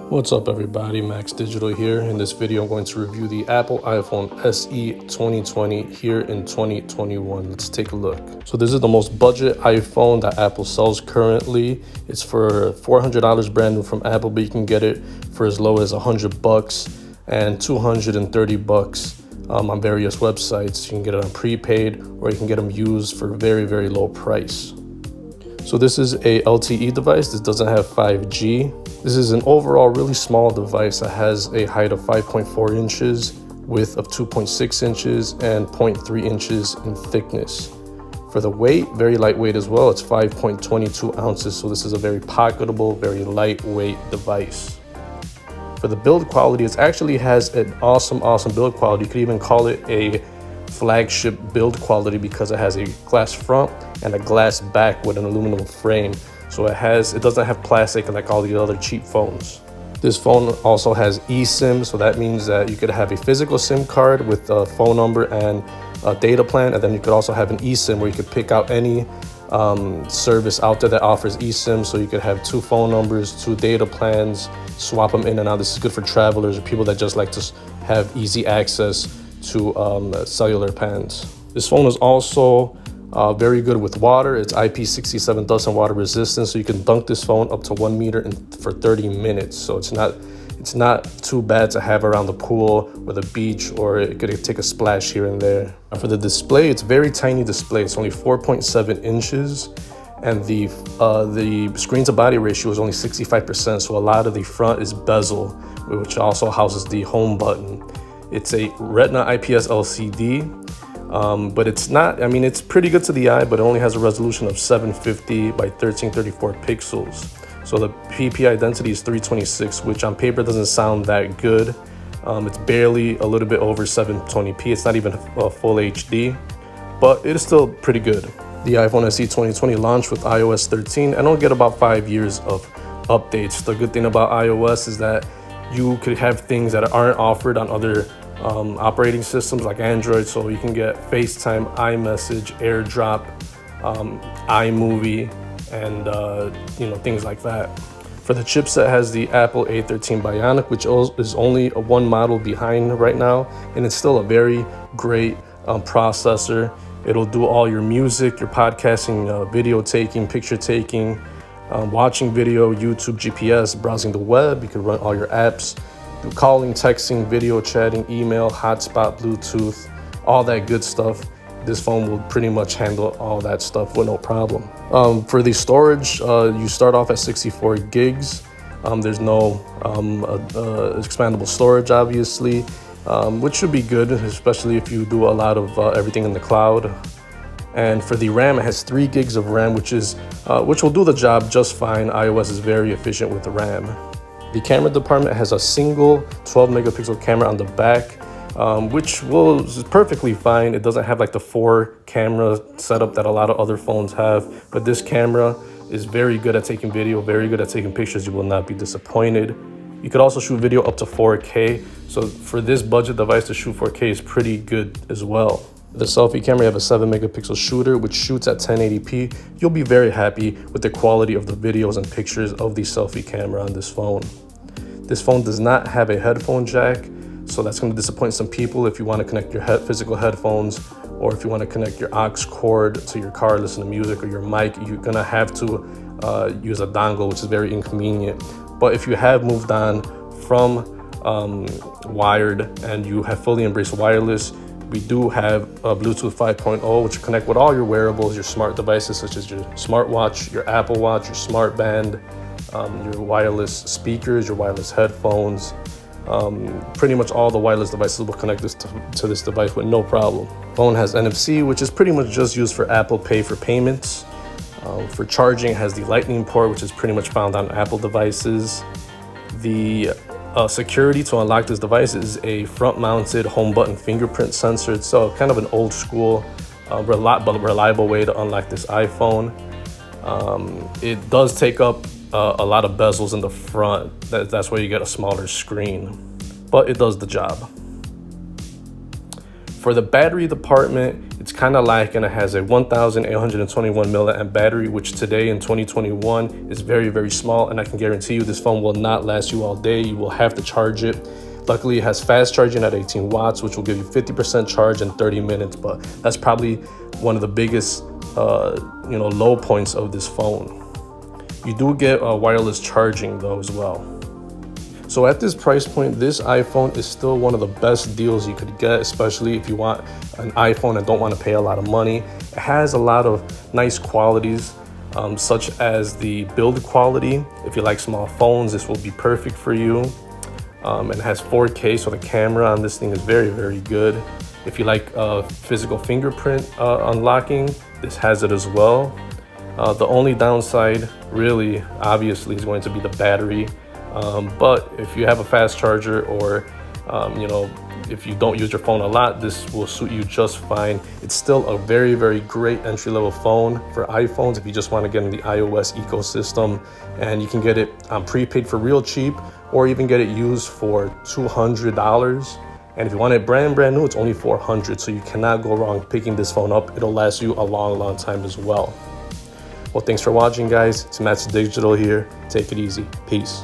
What's up everybody, Max Digital here. In this video I'm going to review the Apple iPhone SE 2020 here in 2021. Let's take a look. So this is the most budget iPhone that Apple sells currently. It's for $400 brand new from Apple, but you can get it for as low as $100 and $230 on various websites. You can get it on prepaid or you can get them used for very low price. So this is a LTE device. This doesn't have 5G. This is an overall really small device that has a height of 5.4 inches, width of 2.6 inches, and 0.3 inches in thickness. For the weight, very lightweight as well. It's 5.22 ounces, so this is a very pocketable, very lightweight device. For the build quality, it actually has an awesome build quality. You could even call it a flagship build quality because it has a glass front and a glass back with an aluminum frame. So it doesn't have plastic like all the other cheap phones. This phone also has eSIM, so that means that you could have a physical SIM card with a phone number and a data plan, and then you could also have an eSIM where you could pick out any service out there that offers eSIM. So you could have two phone numbers, two data plans, swap them in and out. This is good for travelers or people that just like to have easy access to cellular plans. This phone is also very good with water. It's IP67 dust and water resistant, so you can dunk this phone up to 1 meter for 30 minutes. So it's not too bad to have around the pool or the beach, or it could take a splash here and there. And for the display, it's very tiny display. It's only 4.7 inches, and the screen to body ratio is only 65%. So a lot of the front is bezel, which also houses the home button. It's a Retina IPS LCD. But it's not, I mean, it's pretty good to the eye, but it only has a resolution of 750 by 1334 pixels. So the PPI density is 326, which on paper doesn't sound that good. It's barely a little bit over 720p. It's not even a full HD, but it is still pretty good. The iPhone SE 2020 launched with iOS 13 and it'll get about 5 years of updates. The good thing about iOS is that you could have things that aren't offered on other operating systems like Android, so you can get FaceTime, iMessage, AirDrop, iMovie, and things like that. For the chipset, has the Apple A13 Bionic, which is only one model behind right now, and it's still a very great processor. It'll do all your music, your podcasting, video taking, picture taking, watching video, YouTube, GPS, browsing the web. You can run all your apps. Do calling, texting, video chatting, email, hotspot, Bluetooth, all that good stuff. This phone will pretty much handle all that stuff with no problem. For the storage, you start off at 64 gigs. There's no expandable storage, obviously, which should be good, especially if you do a lot of everything in the cloud. And for the RAM, it has 3 gigs of RAM, which will do the job just fine. iOS is very efficient with the RAM. The camera department has a single 12 megapixel camera on the back, which is perfectly fine. It doesn't have like the 4 camera setup that a lot of other phones have, but this camera is very good at taking video, very good at taking pictures. You will not be disappointed. You could also shoot video up to 4K. So for this budget device to shoot 4K is pretty good as well. The selfie camera, you have a 7 megapixel shooter, which shoots at 1080p. You'll be very happy with the quality of the videos and pictures of the selfie camera on this phone. This phone does not have a headphone jack, so that's going to disappoint some people if you want to connect your physical headphones, or if you want to connect your aux cord to your car, listen to music, or your mic. You're going to have to use a dongle, which is very inconvenient. But if you have moved on from wired and you have fully embraced wireless, we do have Bluetooth 5.0, which connect with all your wearables, your smart devices, such as your smartwatch, your Apple Watch, your smart band, your wireless speakers, your wireless headphones. Pretty much all the wireless devices will connect to this device with no problem. Phone has NFC, which is pretty much just used for Apple Pay for payments. For charging, it has the Lightning port, which is pretty much found on Apple devices. The security to unlock this device is a front-mounted home button fingerprint sensor. It's kind of an old school, reliable way to unlock this iPhone. It does take up a lot of bezels in the front. That's where you get a smaller screen, but it does the job. For the battery department, it's kind of lacking. It has a 1,821 milliamp battery, which today in 2021 is very, very small. And I can guarantee you this phone will not last you all day. You will have to charge it. Luckily, it has fast charging at 18 watts, which will give you 50% charge in 30 minutes. But that's probably one of the biggest, low points of this phone. You do get wireless charging though as well. So at this price point, this iPhone is still one of the best deals you could get, especially if you want an iPhone and don't want to pay a lot of money. It has a lot of nice qualities, such as the build quality. If you like small phones, this will be perfect for you. It has 4K, so the camera on this thing is very, very good. If you like physical fingerprint unlocking, this has it as well. The only downside, really, obviously, is going to be the battery. But if you have a fast charger or, if you don't use your phone a lot, this will suit you just fine. It's still a very, very great entry-level phone for iPhones if you just want to get in the iOS ecosystem. And you can get it prepaid for real cheap, or even get it used for $200. And if you want it brand new, it's only $400. So you cannot go wrong picking this phone up. It'll last you a long, long time as well. Well, thanks for watching, guys. It's Matt's Digital here. Take it easy. Peace.